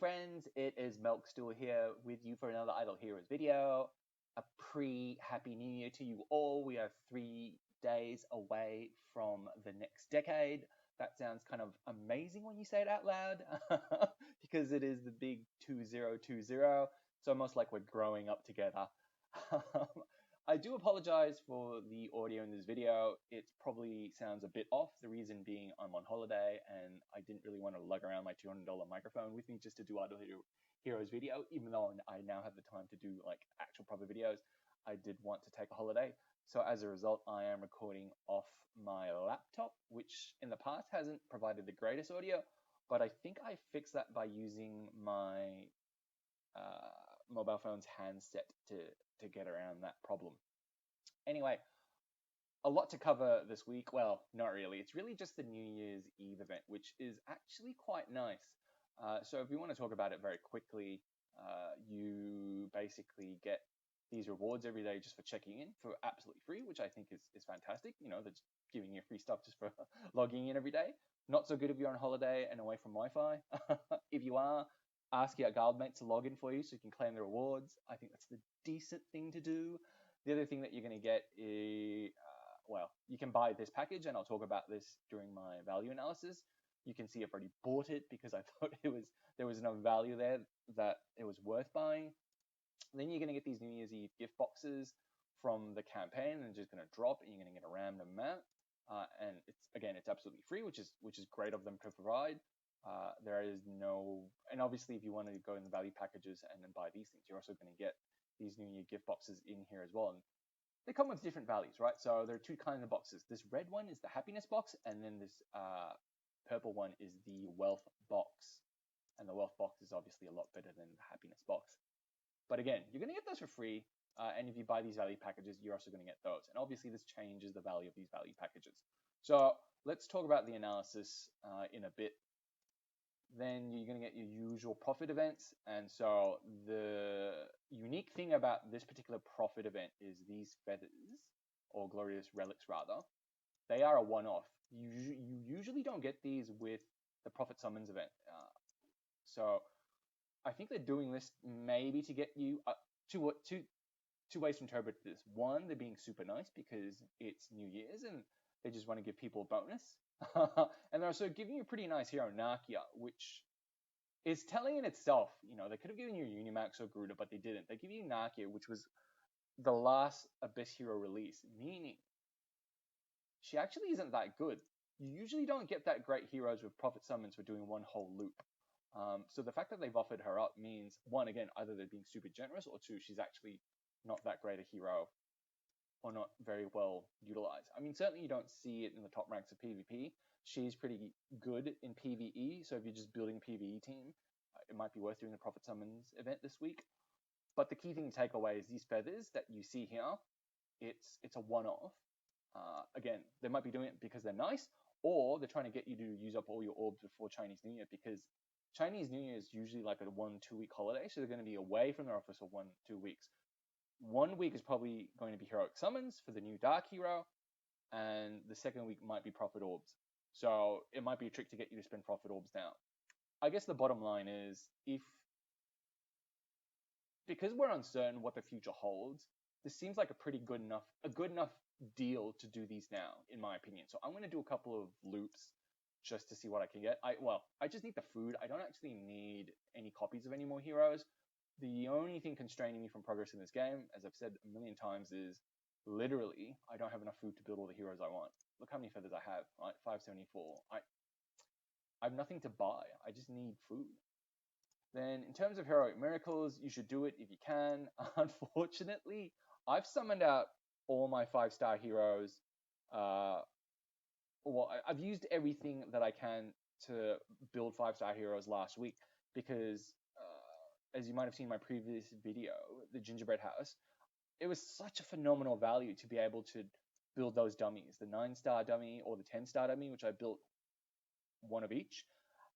friends, it is MelkStehu here with you for another Idle Heroes video. A pre-Happy New Year to you all. We are 3 days away from the next decade. That sounds kind of amazing when you say it out loud because it is the big 2020. It's almost like we're growing up together. I do apologize for the audio in this video. It probably sounds a bit off. The reason being I'm on holiday and I didn't really want to lug around my $200 microphone with me just to do Idle Heroes video, even though I now have the time to do like actual proper videos. I did want to take a holiday. So as a result, I am recording off my laptop, which in the past hasn't provided the greatest audio, but I think I fixed that by using my mobile phone's handset to get around that problem. Anyway, a lot to cover this week. Well, not really. It's really just the New Year's Eve event, which is actually quite nice. So if we want to talk about it very quickly, you basically get these rewards every day just for checking in for absolutely free, which I think is fantastic. You know, that's giving you free stuff just for logging in every day. Not so good if you're on holiday and away from Wi-Fi. If you are, ask your guildmate to log in for you so you can claim the rewards. I think that's the decent thing to do. The other thing that you're going to get is, well, you can buy this package, and I'll talk about this during my value analysis. You can see I've already bought it because I thought there was enough value there that it was worth buying. Then you're going to get these New Year's Eve gift boxes from the campaign, and they're just going to drop, and you're going to get a random amount. And it's absolutely free, which is great of them to provide. There is no, and obviously if you want to go in the value packages and then buy these things, you're also going to get these New Year gift boxes in here as well. And they come with different values, right? So there are two kinds of boxes. This red one is the happiness box, and then this purple one is the wealth box. And the wealth box is obviously a lot better than the happiness box. But again, you're going to get those for free. And if you buy these value packages, you're also going to get those. And obviously this changes the value of these value packages. So let's talk about the analysis in a bit. Then you're going to get your usual profit events. And so the unique thing about this particular profit event is these feathers, or glorious relics rather, they are a one-off. You usually don't get these with the profit summons event. So I think they're doing this maybe to get you two ways to interpret this. One, they're being super nice because it's New Year's and they just want to give people a bonus. And they're also giving you a pretty nice hero, Nakia, which is telling in itself. You know, they could have given you Unimax or Garuda, but they didn't. They give you Nakia, which was the last Abyss hero release, meaning she actually isn't that good. You usually don't get that great heroes with profit summons for doing one whole loop. So the fact that they've offered her up means, one, again, either they're being super generous, or two, she's actually not that great a hero or not very well utilized. I mean, certainly you don't see it in the top ranks of PvP. She's pretty good in PvE, so if you're just building a PvE team, it might be worth doing the Prophet Summons event this week. But the key thing to take away is these feathers that you see here, it's a one-off. Again, they might be doing it because they're nice, or they're trying to get you to use up all your orbs before Chinese New Year, because Chinese New Year is usually like a 1-2 week holiday, so they're going to be away from their office for 1-2 weeks. 1 week is probably going to be heroic summons for the new dark hero, and the second week might be profit orbs. So it might be a trick to get you to spend profit orbs now. I guess the bottom line is, because we're uncertain what the future holds, this seems like a good enough deal to do these now, in my opinion. So I'm going to do a couple of loops just to see what I can get. I just need the food. I don't actually need any copies of any more heroes. The only thing constraining me from progressing this game, as I've said a million times, is literally I don't have enough food to build all the heroes I want. Look how many feathers I have, right? 574. I have nothing to buy. I just need food. Then in terms of heroic miracles, you should do it if you can. Unfortunately, I've summoned out all my 5-star heroes. Well, I've used everything that I can to build 5-star heroes last week because, as you might have seen in my previous video, the Gingerbread House, it was such a phenomenal value to be able to build those dummies, the 9-star dummy or the 10-star dummy, which I built one of each,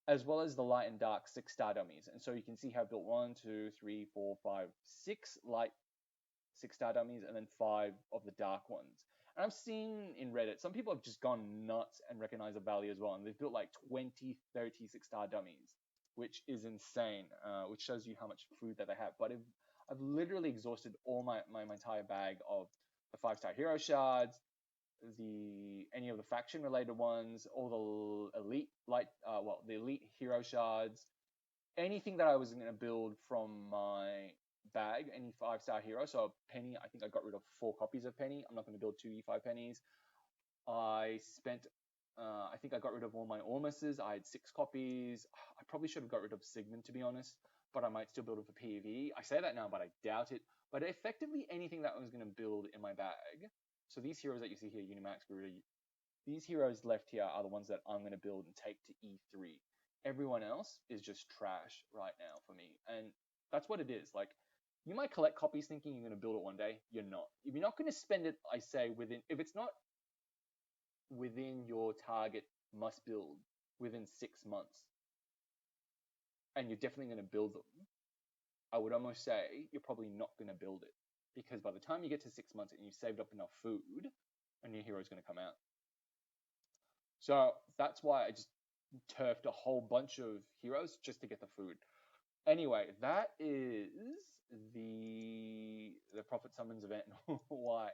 as well as the light and dark 6-star dummies. And so you can see how I built 1, 2, 3, 4, 5, 6 light 6-star dummies, and then 5 of the dark ones. And I've seen in Reddit, some people have just gone nuts and recognized the value as well. And they've built like 20, 30 6-star dummies. which is insane, which shows you how much food that they have. But I've literally exhausted all my entire bag of the 5-star hero shards, any of the faction related ones, all the elite the elite hero shards, anything that I was going to build from my bag, any 5-star hero. So Penny, I think I got rid of 4 copies of Penny. I'm not going to build 2 E5 pennies. I think I got rid of all my Ormuses. I had 6 copies. I probably should have got rid of Sigmund, to be honest, but I might still build them for PvE. I say that now, but I doubt it. But effectively anything that I was going to build in my bag. So these heroes that you see here, Unimax, Garuda, these heroes left here are the ones that I'm going to build and take to E3. Everyone else is just trash right now for me. And that's what it is. Like, you might collect copies thinking you're going to build it one day. You're not. If you're not going to spend it, I say, if it's not within your target must build within 6 months, and you're definitely going to build them, I would almost say you're probably not going to build it. Because by the time you get to 6 months and you've saved up enough food, a new hero is going to come out. So that's why I just turfed a whole bunch of heroes just to get the food. Anyway, that is the Prophet Summons event. Why?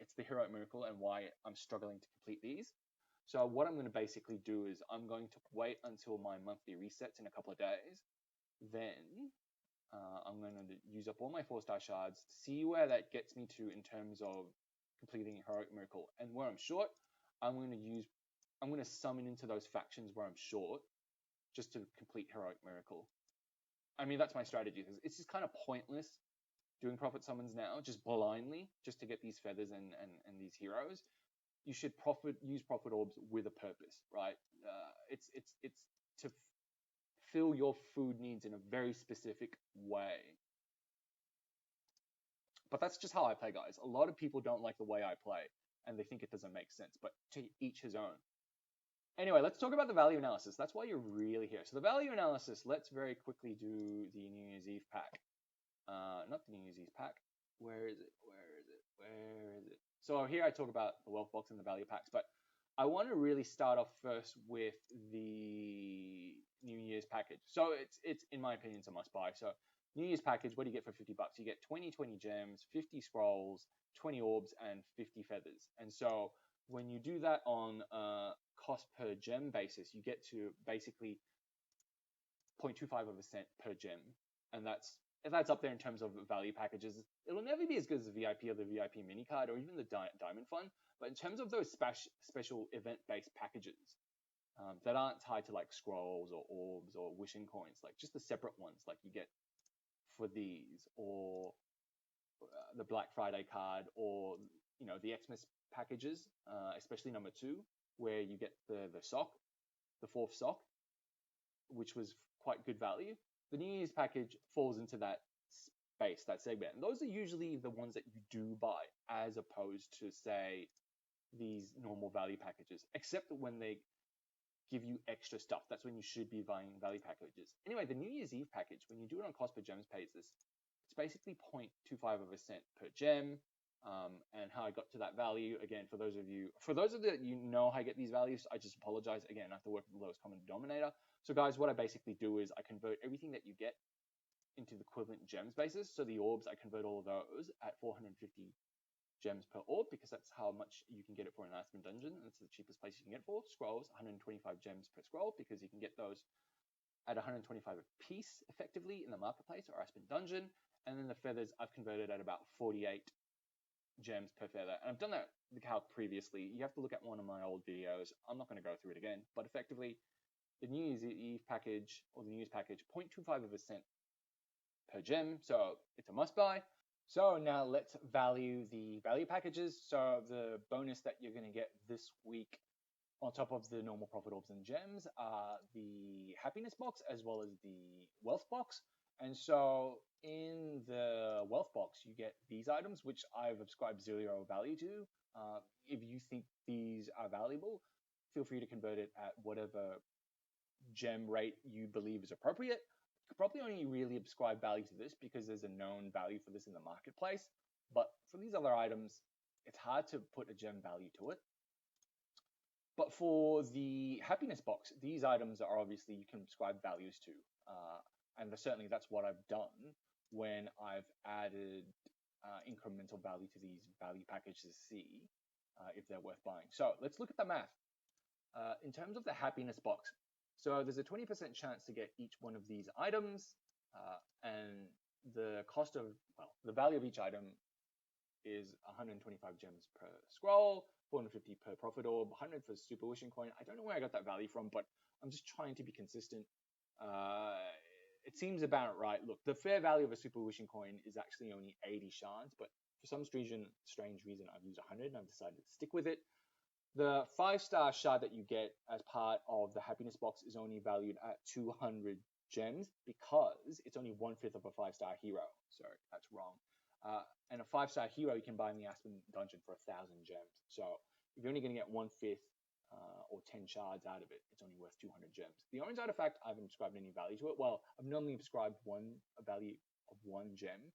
It's the Heroic Miracle and why I'm struggling to complete these. So what I'm going to basically do is I'm going to wait until my monthly resets in a couple of days. Then I'm going to use up all my 4-star shards, see where that gets me to in terms of completing Heroic Miracle. And where I'm short, I'm going to summon into those factions where I'm short just to complete Heroic Miracle. I mean, that's my strategy. It's just kind of pointless doing Prophet Summons now, just blindly, just to get these feathers and these heroes. You should use Prophet Orbs with a purpose, right? It's to fill your food needs in a very specific way. But that's just how I play, guys. A lot of people don't like the way I play, and they think it doesn't make sense, but to each his own. Anyway, let's talk about the value analysis. That's why you're really here. So the value analysis, let's very quickly do the New Year's Eve pack. Not the New Year's Eve pack. Where is it? So here I talk about the wealth box and the value packs, but I want to really start off first with the New Year's package. So it's in my opinion, it's a must buy. So New Year's package, what do you get for $50? You get 20 gems, 50 scrolls, 20 orbs, and 50 feathers. And so when you do that on a cost per gem basis, you get to basically 0.25 of a cent per gem. And that's up there in terms of value packages. It'll never be as good as the VIP or the VIP mini card or even the Diamond Fund. But in terms of those special event-based packages that aren't tied to like scrolls or orbs or wishing coins, like just the separate ones like you get for these, or the Black Friday card, or the Xmas packages, especially number 2, where you get the sock, the 4th sock, which was quite good value. The New Year's package falls into that space, that segment. And those are usually the ones that you do buy, as opposed to, say, these normal value packages, except when they give you extra stuff. That's when you should be buying value packages. Anyway, the New Year's Eve package, when you do it on cost per gems basis, it's basically 0.25 of a cent per gem. And how I got to that value, again, for those of you that you know how I get these values, I just apologize. Again, I have to work with the lowest common denominator. So guys, what I basically do is I convert everything that you get into the equivalent gems basis. So the orbs, I convert all of those at 450 gems per orb, because that's how much you can get it for in Aspen Dungeon. That's the cheapest place you can get it for. Scrolls, 125 gems per scroll, because you can get those at 125 a piece effectively in the marketplace or Aspen Dungeon. And then the feathers, I've converted at about 48 gems per feather. And I've done that the calc previously. You have to look at one of my old videos. I'm not going to go through it again, but effectively the New Year's Eve package, or the New Year's package, 0.25 of a cent per gem. So it's a must buy. So now let's value the value packages. So the bonus that you're going to get this week on top of the normal Prophet Orbs and Gems are the Happiness Box as well as the Wealth Box. And so in the Wealth Box, you get these items, which I've ascribed 0 value to. If you think these are valuable, feel free to convert it at whatever gem rate you believe is appropriate. You could probably only really ascribe value to this because there's a known value for this in the marketplace. But for these other items, it's hard to put a gem value to it. But for the happiness box, these items are obviously you can ascribe values to, and certainly that's what I've done when I've added incremental value to these value packages to see if they're worth buying. So let's look at the math. In terms of the happiness box, so there's a 20% chance to get each one of these items, and the cost of, well, the value of each item is 125 gems per scroll, 450 per profit orb, 100 for super wishing coin. I don't know where I got that value from, but I'm just trying to be consistent. It seems about right. Look, the fair value of a super wishing coin is actually only 80 shards, but for some strange reason, I've used 100 and I've decided to stick with it. The 5-star shard that you get as part of the happiness box is only valued at 200 gems because it's only 1/5 of a 5-star hero. So that's wrong. And a 5-star hero you can buy in the Aspen dungeon for 1,000 gems. So if you're only going to get 1/5 or 10 shards out of it, it's only worth 200 gems. The orange artifact, I haven't ascribed any value to it. Well, I've normally ascribed a value of 1 gem.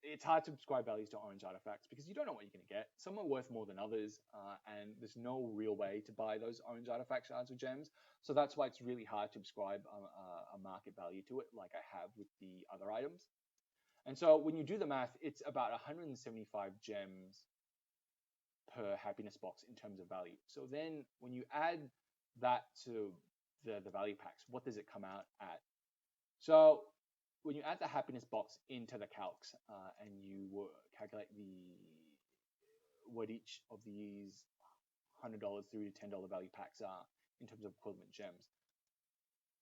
It's hard to ascribe values to orange artifacts because you don't know what you're going to get. Some are worth more than others, and there's no real way to buy those orange artifact shards or gems. So that's why it's really hard to ascribe a market value to it like I have with the other items. And so when you do the math, it's about 175 gems per happiness box in terms of value. So then when you add that to the value packs, what does it come out at? So when you add the happiness box into the calcs and you calculate what each of these $100 through to $10 value packs are in terms of equivalent gems,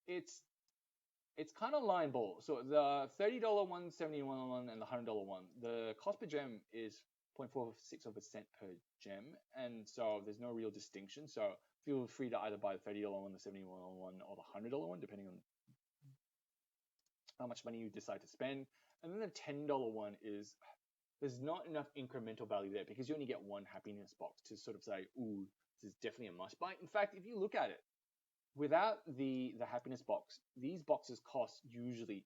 it's kind of line ball. So the $30 one, $71 one, and the $100 one, the cost per gem is 0.46 of a cent per gem, and so there's no real distinction. So feel free to either buy the $30 one, the $71 one, or the $100 one, depending on how much money you decide to spend. And then the $10 one is, there's not enough incremental value there because you only get one happiness box to sort of say, ooh, this is definitely a must buy. In fact, if you look at it, without the happiness box, these boxes cost usually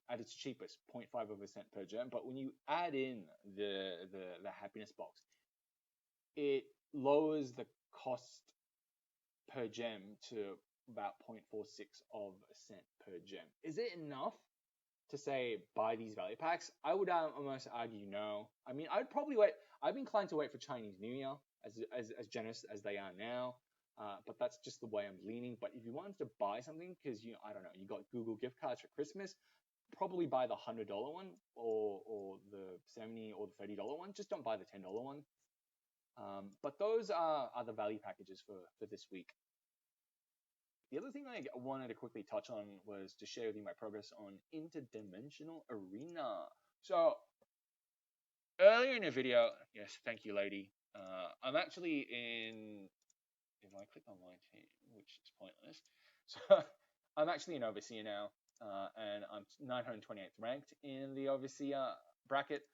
at its cheapest 0.5 of a cent per gem. But when you add in the happiness box, it lowers the cost per gem to about 0.46 of a cent per gem. Is it enough to say buy these value packs? I would almost argue no. I mean, I'd probably wait. I'd be inclined to wait for Chinese New Year, as generous as they are now. But that's just the way I'm leaning. But if you wanted to buy something because I don't know, you got Google gift cards for Christmas, probably buy the $100 one or the $70 or the $30 one. Just don't buy the $10 one. But those are the value packages for this week. The other thing I wanted to quickly touch on was to share with you my progress on Interdimensional Arena. So earlier in the video, yes, thank you, lady. I'm actually in. If I click on my team, which is pointless, so I'm actually an overseer now, and I'm 928th ranked in the overseer bracket,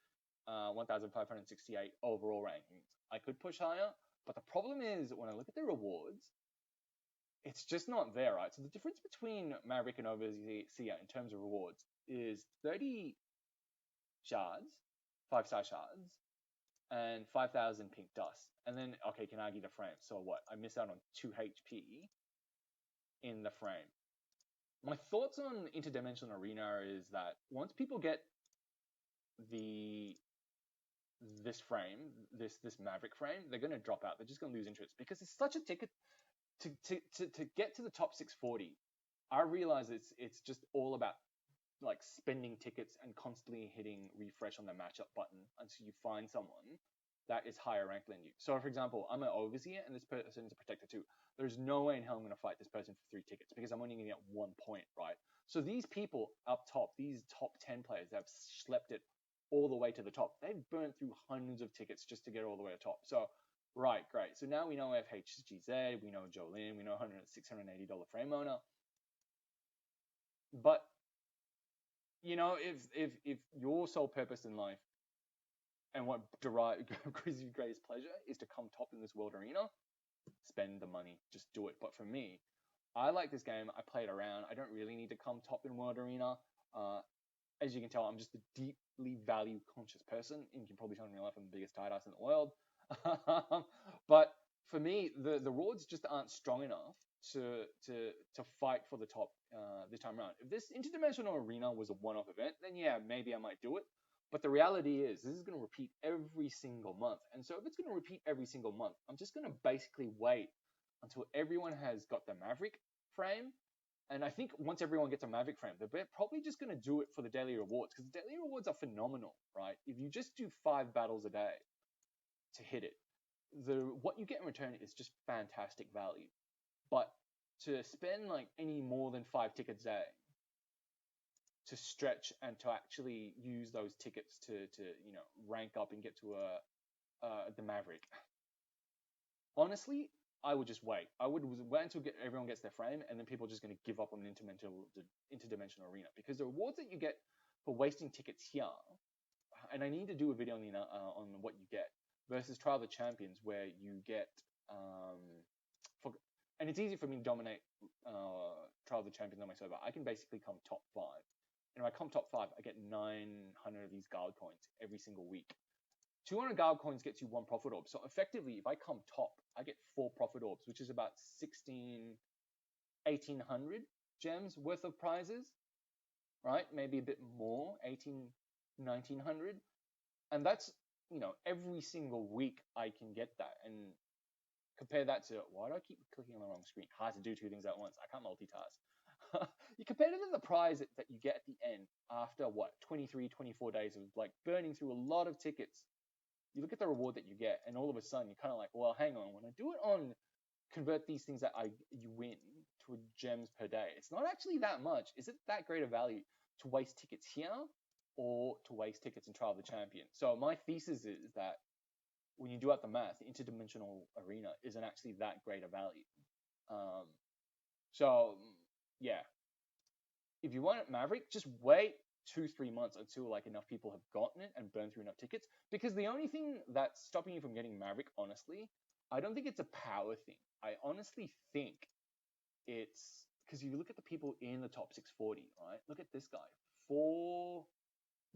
1,568 overall rankings. I could push higher, but the problem is when I look at the rewards, it's just not there, right? So the difference between Maverick and Overseer in terms of rewards is 30 shards, 5-star shards, and 5,000 pink dust. And then, okay, can argue the frame. So what? I miss out on 2 HP in the frame. My thoughts on Interdimensional Arena is that once people get this frame, this Maverick frame, they're going to drop out. They're just going to lose interest because it's such a ticket. To get to the top 640, I realize it's just all about like spending tickets and constantly hitting refresh on the matchup button until you find someone that is higher ranked than you. So for example, I'm an overseer and this person is a protector too. There's no way in hell I'm going to fight this person for 3 tickets because I'm only going to get 1 point, right? So these people up top, these top 10 players that have schlepped it all the way to the top, they've burnt through hundreds of tickets just to get all the way to the top. So right, great. So now we know FHGZ, we know Jolene, we know $680 frame owner. But if your sole purpose in life and what gives you greatest pleasure is to come top in this world arena, spend the money, just do it. But for me, I like this game. I play it around. I don't really need to come top in world arena. As you can tell, I'm just a deeply value conscious person, and you can probably tell in real life I'm the biggest tight ass in the world. But for me, the rewards just aren't strong enough to fight for the top this time around. If this interdimensional arena was a one-off event, then yeah, maybe I might do it. But the reality is, this is going to repeat every single month. And so if it's going to repeat every single month, I'm just going to basically wait until everyone has got the Maverick frame. And I think once everyone gets a Maverick frame, they're probably just going to do it for the daily rewards, because the daily rewards are phenomenal, right? If you just do 5 battles a day to hit it, what you get in return is just fantastic value. But to spend like any more than 5 tickets a day to stretch and to actually use those tickets to rank up and get to the Maverick, honestly, I would just wait. I would wait until everyone gets their frame, and then people are just going to give up on the interdimensional arena, because the rewards that you get for wasting tickets here, and I need to do a video on what you get versus Trial of the Champions, where you get and it's easy for me to dominate Trial of the Champions on my server. I can basically come top 5, and if I come top 5, I get 900 of these guard coins every single week. 200 guard coins gets you 1 profit orb. So effectively, if I come top, I get 4 profit orbs, which is about 1,800 gems worth of prizes, right? Maybe a bit more, 1,900. And that's, every single week I can get that. And compare that to, why do I keep clicking on the wrong screen? Hard to do 2 things at once. I can't multitask. You compare it to the prize that you get at the end after, 23, 24 days of like burning through a lot of tickets. You look at the reward that you get, and all of a sudden you're kind of like, well, hang on, when I do it on convert these things that you win to gems per day, it's not actually that much. Is it that great a value to waste tickets here or to waste tickets in Trial of the Champion? So my thesis is that when you do out the math, the interdimensional arena isn't actually that great a value. So yeah, if you want it Maverick, just wait 2-3 months until like enough people have gotten it and burned through enough tickets. Because the only thing that's stopping you from getting Maverick, honestly, I don't think it's a power thing. I honestly think it's because you look at the people in the top 640, right? Look at this guy, 4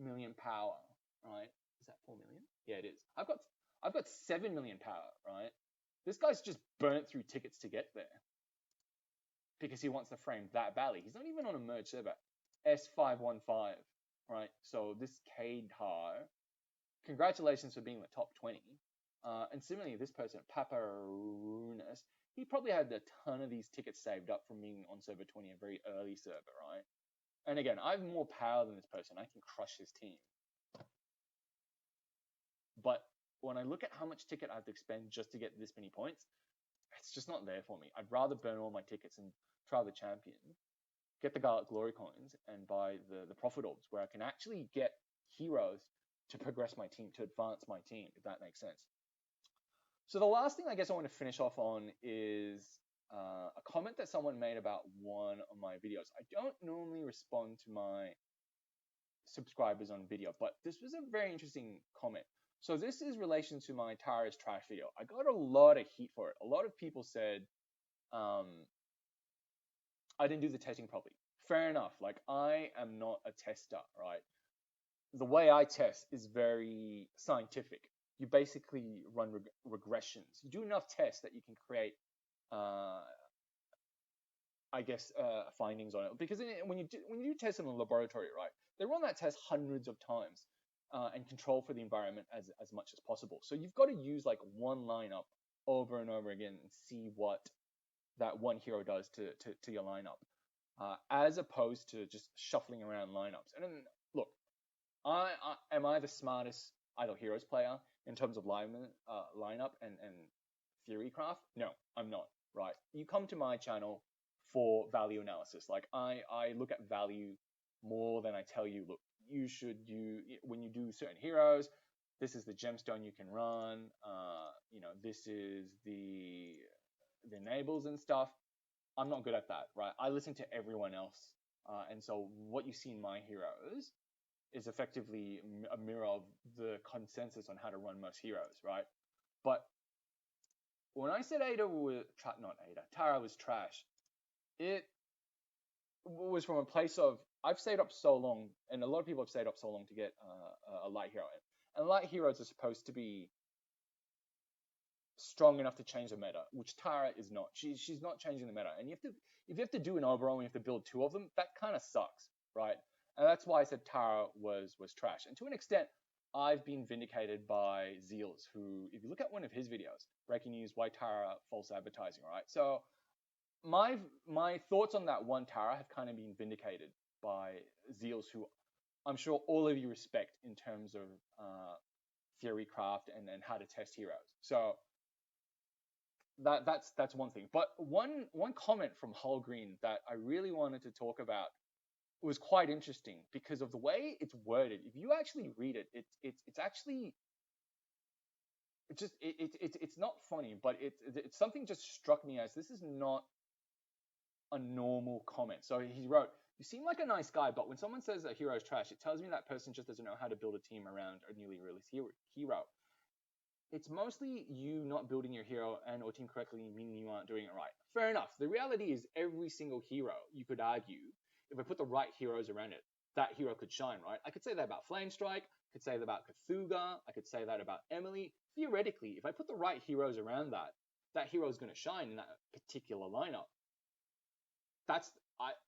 million power, right? Is that 4 million? Yeah, it is. I've got 7 million power, right? This guy's just burnt through tickets to get there because he wants to frame that badly. He's not even on a merge server. S515, right? So this Kadar, congratulations for being the top 20. And similarly, this person, Paparunas, he probably had a ton of these tickets saved up from being on server 20, a very early server, right? And again, I have more power than this person. I can crush his team. But when I look at how much ticket I have to expend just to get this many points, it's just not there for me. I'd rather burn all my tickets and try the champion, get the Garlic Glory coins, and buy the profit orbs, where I can actually get heroes to progress my team, to advance my team, if that makes sense. So the last thing I guess I want to finish off on is a comment that someone made about one of my videos. I don't normally respond to my subscribers on video, but this was a very interesting comment. So this is relation to my Tara is Trash video. I got a lot of heat for it. A lot of people said I didn't do the testing properly. Fair enough. Like, I am not a tester, right? The way I test is very scientific. You basically run regressions. You do enough tests that you can create, findings on it. Because when you do tests in a laboratory, right, they run that test hundreds of times and control for the environment as much as possible. So you've got to use like one lineup over and over again and see what that one hero does to your lineup, as opposed to just shuffling around lineups. And then, look, am I the smartest Idle Heroes player in terms of lineup and theory craft? No, I'm not, right? You come to my channel for value analysis. Like, I look at value more than I tell you, look, you should do, when you do certain heroes, this is the gemstone you can run, this is the enables and stuff. I'm not good at that, right? I listen to everyone else. And so what you see in my heroes is effectively a mirror of the consensus on how to run most heroes, right? But when I said Tara was trash, it was from a place of, I've stayed up so long, and a lot of people have stayed up so long to get a light hero in. And light heroes are supposed to be strong enough to change the meta, which Tara is not. She's not changing the meta. And if you have to do an overall and you have to build two of them, that kind of sucks, right? And that's why I said Tara was trash. And to an extent, I've been vindicated by Zeals, who, if you look at one of his videos, breaking news, why Tara false advertising, right? So my thoughts on that one Tara have kind of been vindicated by Zeals, who I'm sure all of you respect in terms of theory craft and how to test heroes. So that's one thing. But one comment from Hull Green that I really wanted to talk about was quite interesting because of the way it's worded. If you actually read it, it's actually it's not funny, but it's something just struck me as this is not a normal comment. So he wrote, "You seem like a nice guy, but when someone says a hero is trash, it tells me that person just doesn't know how to build a team around a newly released hero. It's mostly you not building your hero and or team correctly, meaning you aren't doing it right." Fair enough. The reality is every single hero, you could argue, if I put the right heroes around it, that hero could shine, right? I could say that about Flamestrike, I could say that about Cthulhu, I could say that about Emily. Theoretically, if I put the right heroes around that hero is going to shine in that particular lineup.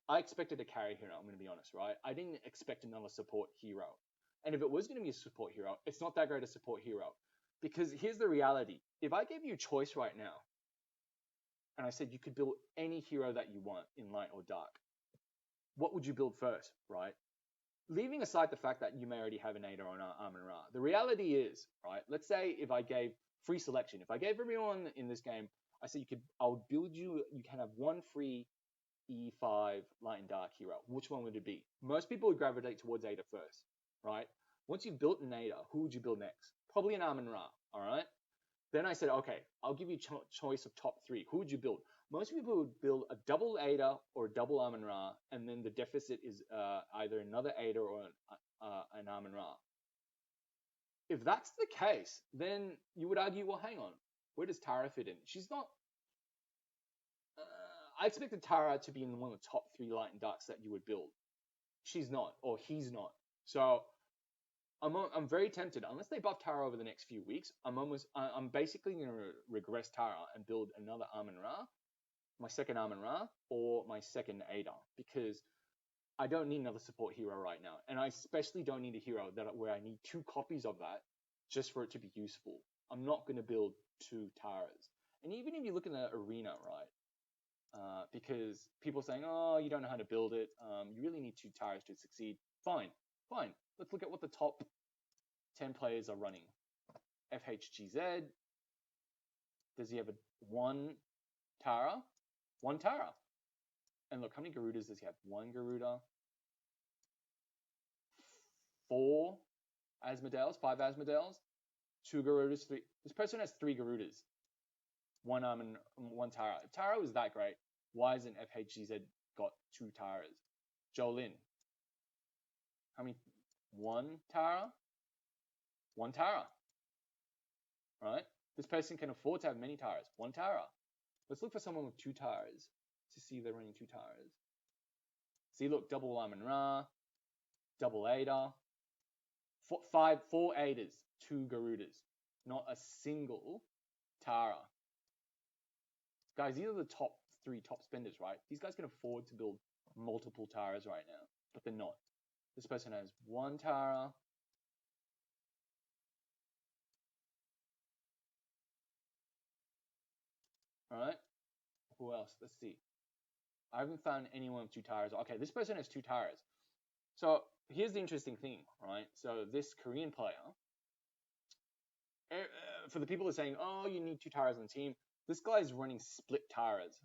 I expected a carry hero, I'm going to be honest, right? I didn't expect another support hero. And if it was going to be a support hero, it's not that great a support hero. Because here's the reality. If I gave you a choice right now, and I said you could build any hero that you want in light or dark, what would you build first, right? Leaving aside the fact that you may already have an Ada or an Amun-Ra, the reality is, right, let's say if I gave free selection, if I gave everyone in this game, I said I'll build you can have one free E5 light and dark hero. Which one would it be? Most people would gravitate towards Ada first, right? Once you've built an Ada, who would you build next? Probably an Amun-Ra, all right? Then I said, okay, I'll give you choice of top three. Who would you build? Most people would build a double Ada or a double Amun-Ra, and then the deficit is either another Ada or an Amun-Ra. If that's the case, then you would argue, well, hang on, where does Tara fit in? She's not. I expected Tara to be in one of the top three light and darks that you would build. She's not, or he's not. So I'm very tempted, unless they buff Tara over the next few weeks. I'm basically going to regress Tara and build another Amun-Ra, my second Amun-Ra, or my second Ada, because I don't need another support hero right now, and I especially don't need a hero where I need two copies of that just for it to be useful. I'm not going to build two Taras. And even if you look in the arena, right, because people are saying, oh, you don't know how to build it, you really need two Taras to succeed. Fine. Let's look at what the top 10 players are running. FHGZ, does he have one Tara? One Tara. And look, how many Garudas does he have? One Garuda, 4 Asmodeus, 5 Asmodeus, 2 Garudas, 3. This person has 3 Garudas. One Tara. If Tara was that great, why hasn't FHGZ got 2 Taras? Jolin. How many? 1 Tara? 1 Tara. Right? This person can afford to have many Taras. 1 Tara. Let's look for someone with 2 Taras to see if they're running 2 Taras. See, look, double Amun-Ra, double Ada, 4 Adas, 2 Garudas. Not a single Tara. Guys, these are the top 3 top spenders, right? These guys can afford to build multiple Taras right now, but they're not. This person has 1 Tara. All right. Who else? Let's see. I haven't found anyone with 2 Taras. Okay, this person has 2 Taras. So here's the interesting thing, right? So this Korean player, for the people who are saying, oh, you need 2 Taras on the team, this guy's running split Taras.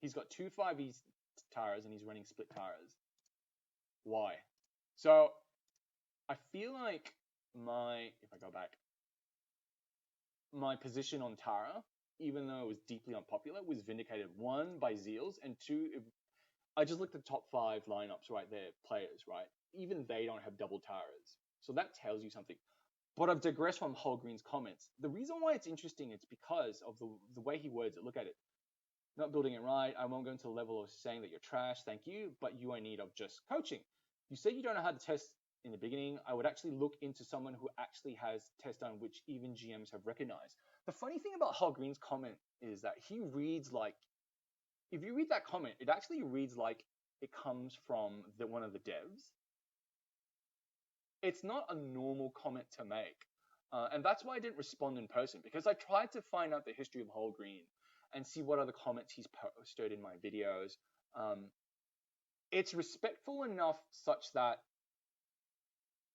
He's got 2 5e Taras and he's running split Taras. Why? So I feel like if I go back, my position on Tara, even though it was deeply unpopular, was vindicated, 1, by Zeals, and 2, I just looked at the top 5 lineups right there, players, right? Even they don't have double Taras. So that tells you something. But I've digressed from Hull Green's comments. The reason why it's interesting, it's because of the way he words it. Look at it. Not building it right. I won't go into the level of saying that you're trash, thank you, but you are in need of just coaching. You say you don't know how to test in the beginning, I would actually look into someone who actually has tests done, which even GMs have recognized. The funny thing about Hal Green's comment is that he reads like, if you read that comment, it actually reads like it comes from one of the devs. It's not a normal comment to make. And that's why I didn't respond in person, because I tried to find out the history of Hal Green and see what other comments he's posted in my videos. It's respectful enough such that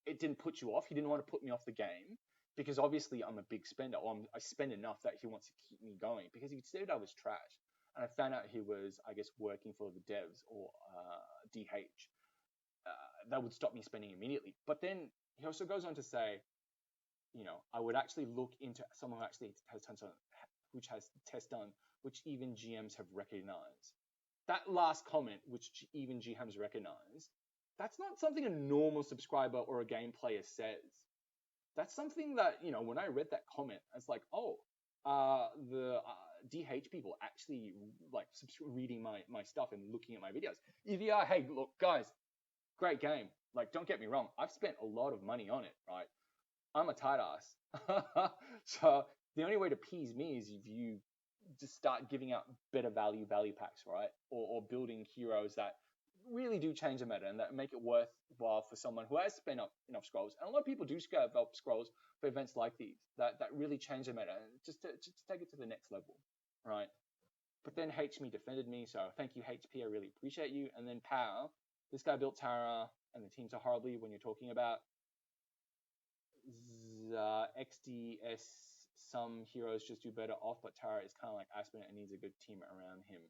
it didn't put you off. He didn't want to put me off the game, because obviously I'm a big spender, or I spend enough that he wants to keep me going, because he said I was trash. And I found out he was, I guess, working for the devs or DH. That would stop me spending immediately. But then he also goes on to say, you know, I would actually look into someone who actually has which has tests done, which even GMs have recognized. That last comment, which even GMs recognize, that's not something a normal subscriber or a game player says. That's something that, you know, when I read that comment, it's like, oh, the DH people actually like reading my stuff and looking at my videos. EVR, hey, look, guys, great game. Like, don't get me wrong, I've spent a lot of money on it, right? I'm a tight ass. So the only way to appease me is if you just start giving out better value packs, right? Or building heroes that really do change the meta and that make it worthwhile for someone who has spent up enough scrolls. And a lot of people do scale up scrolls for events like these that really change the meta, just to take it to the next level, right? But then HME defended me, so thank you, HP. I really appreciate you. And then Power, this guy built Tara, and the team so horribly when you're talking about XDS. Some heroes just do better off, but Tara is kind of like Aspen and needs a good team around him.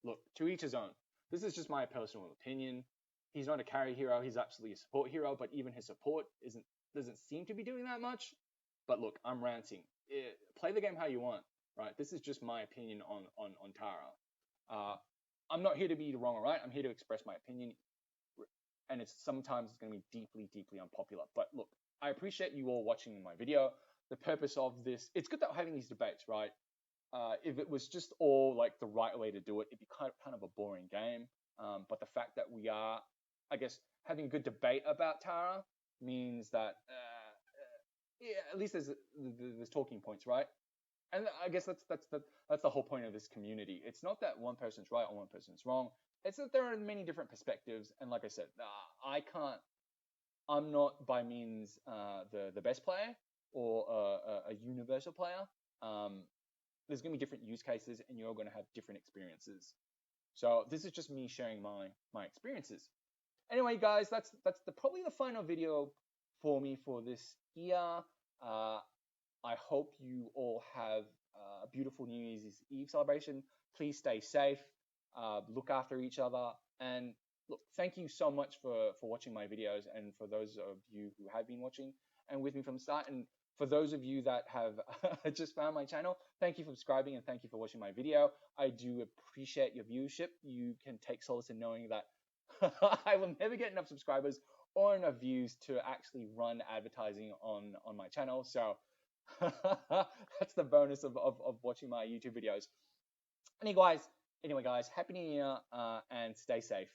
Look, to each his own. This is just my personal opinion. He's not a carry hero. He's absolutely a support hero, but even his support doesn't seem to be doing that much. But look, I'm ranting. Play the game how you want, right? This is just my opinion on Tara. I'm not here to be wrong or right. I'm here to express my opinion, and sometimes it's going to be deeply unpopular. But look, I appreciate you all watching my video. The purpose of this, it's good that we're having these debates, right? If it was just all like the right way to do it, it'd be kind of a boring game. But the fact that we are, I guess, having a good debate about Tara means that, yeah, at least there's talking points, right? And I guess that's the whole point of this community. It's not that one person's right or one person's wrong. It's that there are many different perspectives. And like I said, I'm not by means the best player or a universal player. There's going to be different use cases, and you're going to have different experiences. So this is just me sharing my experiences. Anyway, guys, that's probably the final video for me for this year. I hope you all have a beautiful New Year's Eve celebration. Please stay safe, look after each other, and look, thank you so much for watching my videos, and for those of you who have been watching and with me from the start, and for those of you that have just found my channel, thank you for subscribing and thank you for watching my video. I do appreciate your viewership. You can take solace in knowing that I will never get enough subscribers or enough views to actually run advertising on my channel. So that's the bonus of watching my YouTube videos. Anyway, guys, Happy New Year and stay safe.